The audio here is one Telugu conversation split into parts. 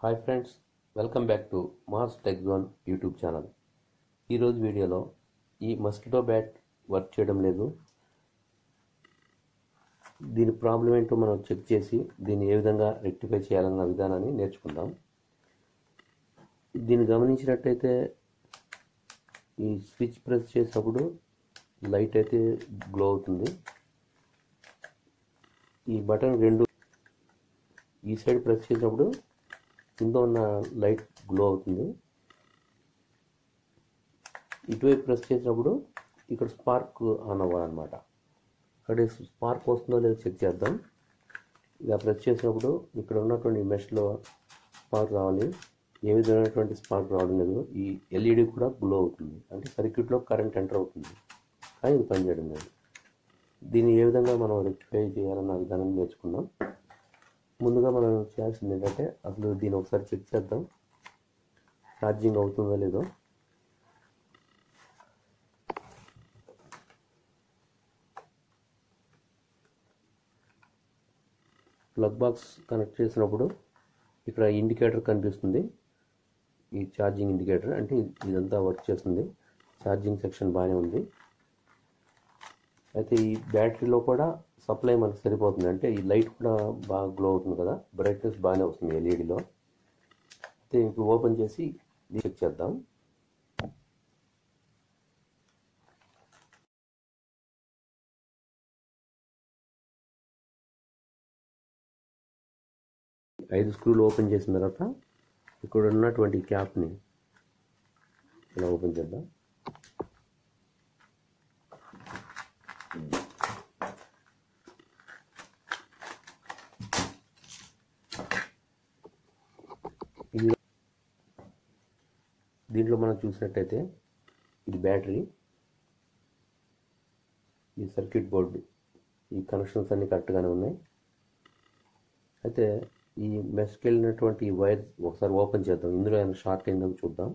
Hi friends, welcome back to mass Techzone YouTube channel. ఈరోజు వీడియోలో ఈ మస్కిటో బ్యాట్ వర్క్ చేయడం లేదు, దీని ప్రాబ్లం ఏంటో మనం చెక్ చేసి దీన్ని ఏ విధంగా రెక్టిఫై చేయాలన్న విధానాన్ని నేర్చుకుందాం. దీన్ని గమనించినట్టయితే ఈ స్విచ్ ప్రెస్ చేసినప్పుడు లైట్ అయితే గ్లో అవుతుంది. ఈ బటన్ రెండు ఈ సైడ్ ప్రెస్ చేసినప్పుడు కింద ఉన్న లైట్ గ్లో అవుతుంది. ఇటువైపు ప్రెస్ చేసినప్పుడు ఇక్కడ స్పార్క్ ఆన్ అవ్వాలన్నమాట. అక్కడ స్పార్క్ వస్తుందో లేదో చెక్ చేద్దాం. ఇలా ప్రెస్ చేసినప్పుడు ఇక్కడ ఉన్నటువంటి మెష్లో స్పార్క్ రావాలి. ఏ విధమైనటువంటి స్పార్క్ రావడం లేదు. ఈ ఎల్ఈడి కూడా గ్లో అవుతుంది, అంటే సర్క్యూట్లో కరెంట్ ఎంటర్ అవుతుంది, కానీ ఇది పనిచేయడం లేదు. దీన్ని ఏ విధంగా మనం రెక్టిఫై చేయాలన్న విధానం నేర్చుకుందాం. ముందుగా మనం చేయాల్సింది ఏంటంటే అసలు దీన్ని ఒకసారి చెక్ చేద్దాం, ఛార్జింగ్ అవుతుందో లేదో. ప్లగ్ బాక్స్ కనెక్ట్ చేసినప్పుడు ఇక్కడ ఇండికేటర్ కనిపిస్తుంది, ఈ ఛార్జింగ్ ఇండికేటర్, అంటే ఇదంతా వర్క్ చేస్తుంది. ఛార్జింగ్ సెక్షన్ బాగానే ఉంది. అయితే ఈ బ్యాటరీలో కూడా సప్లై మనకు సరిపోతుంది, అంటే ఈ లైట్ కూడా బాగా గ్లో అవుతుంది కదా, బ్రైట్నెస్ బాగానే వస్తుంది ఎల్ఈడిలో. అయితే ఇప్పుడు ఓపెన్ చేసి చెక్ చేద్దాం. ఐదు స్క్రూలు ఓపెన్ చేసిన తర్వాత ఇక్కడ ఉన్నటువంటి క్యాప్ని ఇలా ఓపెన్ చేద్దాం. దీంట్లో మనం చూసినట్టయితే ఇది బ్యాటరీ, ఈ సర్క్యూట్ బోర్డు, ఈ కనెక్షన్స్ అన్నీ కరెక్ట్గానే ఉన్నాయి. అయితే ఈ మెష్కి వెళ్ళినటువంటి వైర్ ఒకసారి ఓపెన్ చేద్దాం, ఇందులో ఏమైనా షార్ట్ అయిందో చూద్దాం.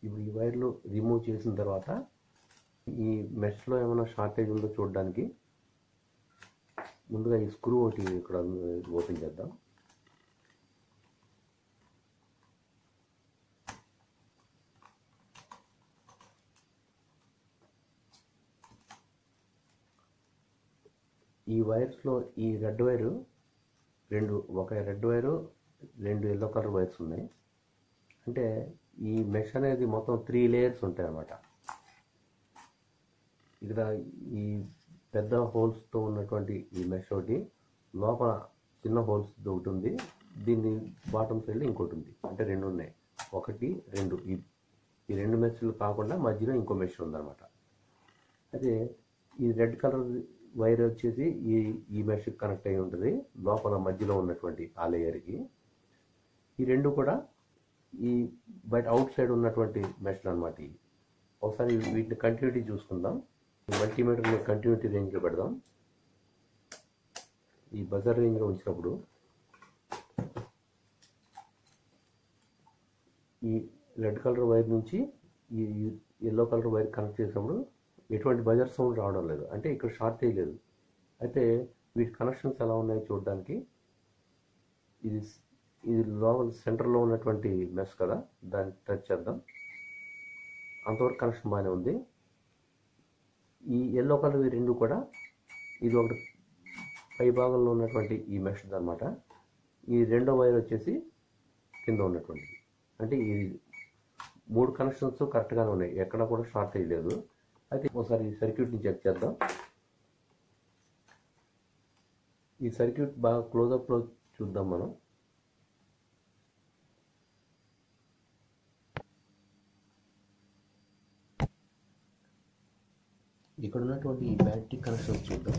ఇప్పుడు ఈ వైర్లు రిమూవ్ చేసిన తర్వాత ఈ మెష్లో ఏమైనా షార్టేజ్ ఉందో చూడడానికి ముందుగా ఈ స్క్రూ ఒకటి ఇక్కడ ఓపెన్ చేద్దాం. ఈ వైర్స్లో ఈ రెడ్ వైరు ఒక రెడ్ వైరు, రెండు ఎల్లో కలర్ వైర్స్ ఉన్నాయి. అంటే ఈ మెష్ అనేది మొత్తం 3 లేయర్స్ ఉంటాయి అన్నమాట. ఇక్కడ ఈ పెద్ద హోల్స్తో ఉన్నటువంటి ఈ మెష్ ఒకటి, లోపల చిన్న హోల్స్ ఒకటి ఉంది, దీన్ని బాటమ్ సైడ్లో ఇంకోటి ఉంది, అంటే రెండు ఉన్నాయి. ఒకటి రెండు, ఈ రెండు మెష్లు కాకుండా మధ్యలో ఇంకో మెష్ ఉందన్నమాట. అయితే ఈ రెడ్ కలర్ వైర్ వచ్చేసి ఈ మెష్కి కనెక్ట్ అయి ఉంటుంది, లోపల మధ్యలో ఉన్నటువంటి ఆ లేయర్కి. ఈ రెండు కూడా ఈ బయట అవుట్ సైడ్ ఉన్నటువంటి మెష్లు అనమాట. ఒకసారి వీటిని కంటిన్యూటీ చూసుకుందాం. మల్టీమీటర్ని కంటిన్యూటీ రేంజ్లో పెడదాం. ఈ బజర్ రేంజ్లో ఉంచినప్పుడు ఈ రెడ్ కలర్ వైర్ నుంచి ఈ ఎల్లో కలర్ వైర్ కనెక్ట్ చేసినప్పుడు ఎటువంటి బజర్ సౌండ్ రావడం లేదు, అంటే ఇక్కడ షార్టేజ్ లేదు. అయితే వీటి కనెక్షన్స్ ఎలా ఉన్నాయో చూడడానికి ఇది లోపల సెంటర్లో ఉన్నటువంటి మెష్ కదా, దాన్ని టచ్ చేద్దాం. అంతవరకు కనెక్షన్ బాగానే ఉంది. ఈ ఎల్లో కలర్ రెండు కూడా, ఇది ఒకటి పై భాగంలో ఉన్నటువంటి ఈ మెష్ అనమాట. ఈ రెండో వైర్ వచ్చేసి కింద ఉన్నటువంటిది, అంటే ఈ 3 కనెక్షన్స్ కరెక్ట్గానే ఉన్నాయి, ఎక్కడ కూడా షార్టేజ్ లేదు. అయితే ఒకసారి ఈ సర్క్యూట్ని చెక్ చేద్దాం. ఈ సర్క్యూట్ బాగా క్లోజప్లో చూద్దాం మనం. ఇక్కడ ఉన్నటువంటి ఈ బ్యాటరీ కనెక్షన్ చూద్దాం.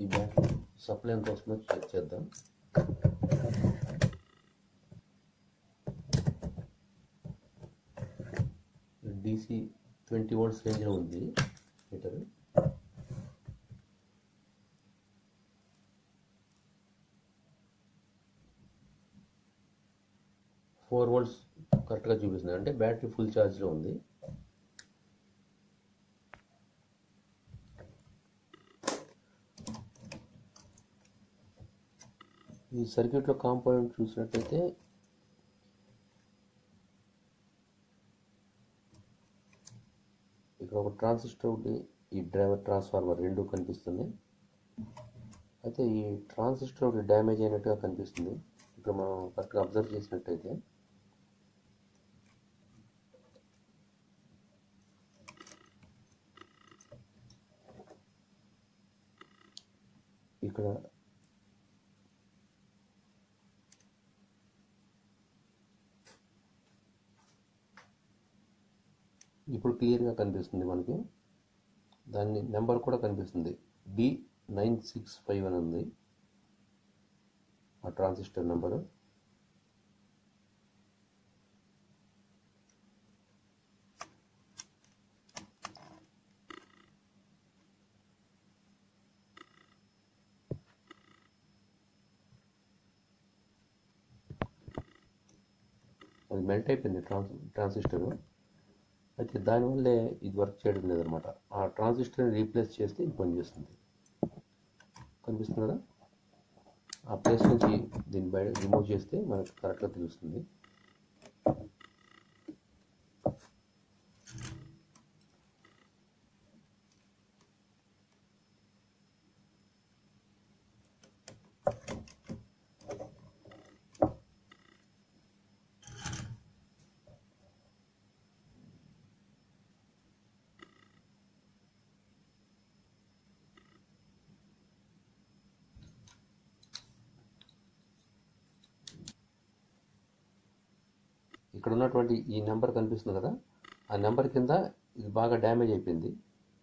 ఈ బ్యాటరీ సప్లై ఎంత వస్తుందో చెక్ చేద్దాం. DC 20 volts రేంజ్లో ఉంది మీటర్. 4 వోల్ట్స్ కరెక్ట్గా చూపిస్తుంది, అంటే బ్యాటరీ ఫుల్ ఛార్జ్లో ఉంది. ఈ సర్క్యూట్లో కాంపోనెంట్ చూసినట్టయితే ఇక్కడ ఒక ట్రాన్సిస్టర్ ఒకటి, ఈ డ్రైవర్ ట్రాన్స్ఫార్మర్ రెండు కనిపిస్తుంది. అయితే ఈ ట్రాన్సిస్టర్ ఒకటి డ్యామేజ్ అయినట్టుగా కనిపిస్తుంది. ఇక్కడ మనం కరెక్ట్గా అబ్జర్వ్ చేసినట్టయితే ఇక్కడ ఇప్పుడు క్లియర్గా కనిపిస్తుంది మనకి. దాని నెంబర్ కూడా కనిపిస్తుంది, D965 అని ఉంది ఆ ట్రాన్సిస్టర్ నెంబరు. అది మెల్ట్ అయిపోయింది ట్రాన్సిస్టర్. అయితే దానివల్లే ఇది వర్క్ చేయడం లేదనమాట. ఆ ట్రాన్సిస్టర్ని రీప్లేస్ చేస్తే ఇది పనిచేస్తుంది. కనిపిస్తుంది కదా, ఆ ప్లేస్ నుంచి దీన్ని బయట రిమూవ్ చేస్తే మనకు కరెక్ట్గా తెలుస్తుంది. ఇక్కడ ఉన్నటువంటి ఈ నెంబర్ కనిపిస్తుంది కదా, ఆ నెంబర్ కింద ఇది బాగా డ్యామేజ్ అయిపోయింది,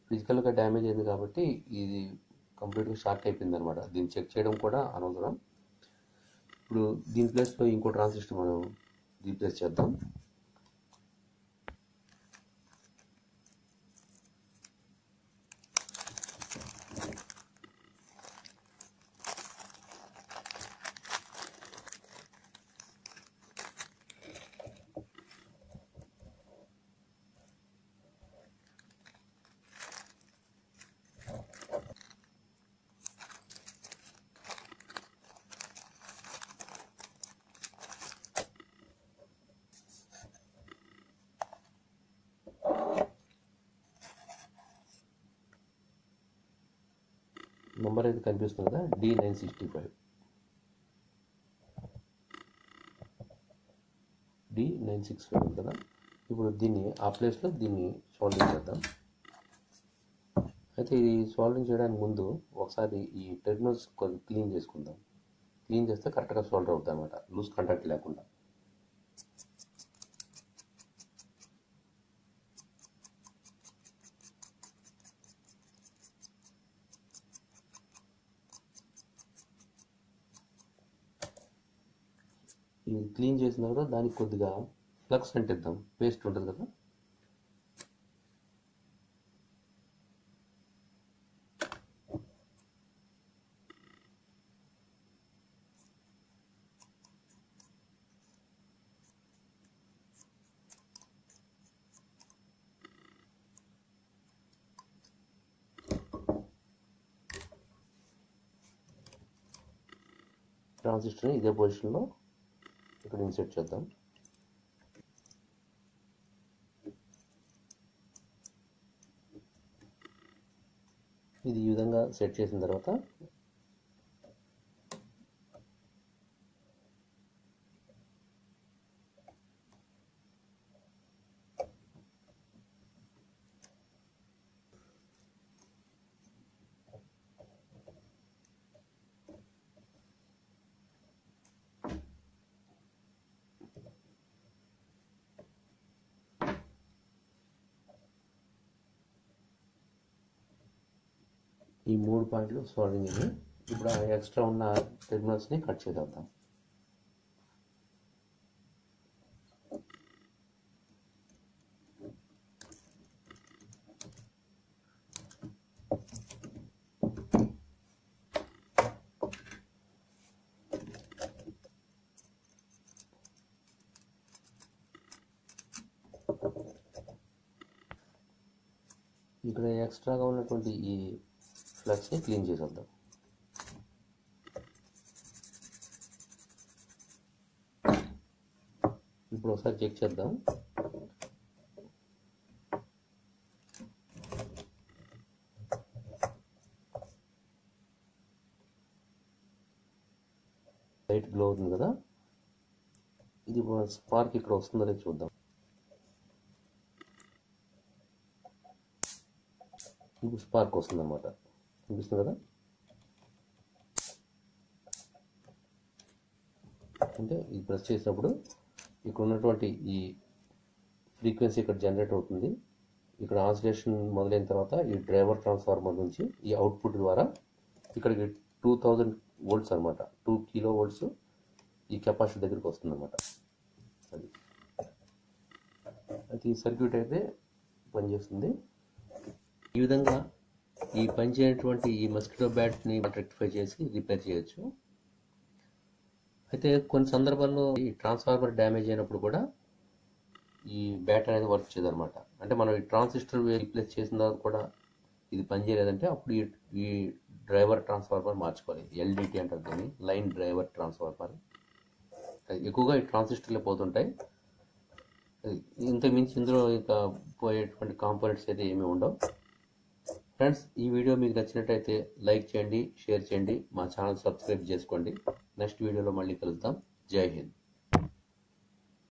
ఫిజికల్గా డ్యామేజ్ అయింది. కాబట్టి ఇది కంప్లీట్గా షార్ట్ అయిపోయింది అనమాట. దీన్ని చెక్ చేయడం కూడా అనవసరం. ఇప్పుడు దీని ప్లేస్లో ఇంకో ట్రాన్సిస్టర్ మనం రీప్లేస్ చేద్దాం. నెంబర్ అయితే కనిపిస్తుంది కదా, D965 ఉంది కదా. ఇప్పుడు దీన్ని ఆ ప్లేస్లో దీన్ని సోల్డరింగ్ చేద్దాం. అయితే ఇది సోల్డరింగ్ చేయడానికి ముందు ఒకసారి ఈ టెర్మినల్స్ కొంచెం క్లీన్ చేసుకుందాం. క్లీన్ చేస్తే కరెక్ట్గా సోల్డర్ అవుతుంది అనమాట, లూజ్ కాంటాక్ట్ లేకుండా. ఇది క్లీన్ చేసిన తర్వాత దానికి కొద్దిగా ఫ్లక్స్ అంటిద్దాం, పేస్ట్ ఉంటుంది కదా. ట్రాన్సిస్టర్ని ఇదే పొజిషన్లో ఇక్కడ ఇన్సర్ట్ చేద్దాం. ఇది ఈ విధంగా సెట్ చేసిన తర్వాత ఈ 3 పాయింట్లు సోల్డరింగ్ ఇది. ఇప్పుడు ఆ ఎక్స్ట్రా ఉన్న టెర్మినల్స్ని కట్ చేద్దాం. ఇక్కడ ఎక్స్ట్రాగా ఉన్నటువంటి ఈ ఫ్లక్స్ని క్లీన్ చేసేద్దాం. ఇప్పుడు ఒకసారి చెక్ చేద్దాం. లైట్ గ్లో అవుతుంది కదా, ఇది స్పార్క్ ఇక్కడ వస్తుందో లేదో చూద్దాం. ఇప్పుడు స్పార్క్ వస్తుంది అన్నమాట, అనిపిస్తుంది కదా. అంటే ఇది ప్రెస్ చేసినప్పుడు ఇక్కడ ఉన్నటువంటి ఈ ఫ్రీక్వెన్సీ ఇక్కడ జనరేట్ అవుతుంది. ఇక్కడ ఆసిలేషన్ మొదలైన తర్వాత ఈ డ్రైవర్ ట్రాన్స్ఫార్మర్ నుంచి ఈ అవుట్పుట్ ద్వారా ఇక్కడికి 2000 వోల్ట్స్ అనమాట, 2 కిలో వోల్ట్స్ ఈ కెపాసిటర్ దగ్గరికి వస్తుంది అనమాట. అది ఈ సర్క్యూట్ అయితే పనిచేస్తుంది. ఈ విధంగా ఈ పనిచేయనటువంటి ఈ మస్కిటో బ్యాట్ని రెక్టిఫై చేసి రిపేర్ చేయొచ్చు. అయితే కొన్ని సందర్భాల్లో ఈ ట్రాన్స్ఫార్మర్ డ్యామేజ్ అయినప్పుడు కూడా ఈ బ్యాట్ అనేది వర్క్ చేయదన్నమాట. అంటే మనం ఈ ట్రాన్సిస్టర్ రీప్లేస్ చేసిన తర్వాత కూడా ఇది పనిచేయలేదంటే అప్పుడు ఈ డ్రైవర్ ట్రాన్స్ఫార్మర్ మార్చుకోవాలి. ఎల్డిటి అంటారు దీన్ని, లైన్ డ్రైవర్ ట్రాన్స్ఫార్మర్. ఎక్కువగా ఈ ట్రాన్సిస్టర్లే పోతుంటాయి. ఇంతకు మించి ఇందులో ఇంకా పోయేటువంటి కాంపోనెంట్స్ అయితే ఏమీ ఉండవు. ఫ్రెండ్స్, ఈ వీడియో మీకు నచ్చినట్టయితే లైక్ చేయండి, షేర్ చేయండి, మా ఛానల్ సబ్స్క్రైబ్ చేసుకోండి. నెక్స్ట్ వీడియోలో మళ్ళీ కలుద్దాం. జై హింద్.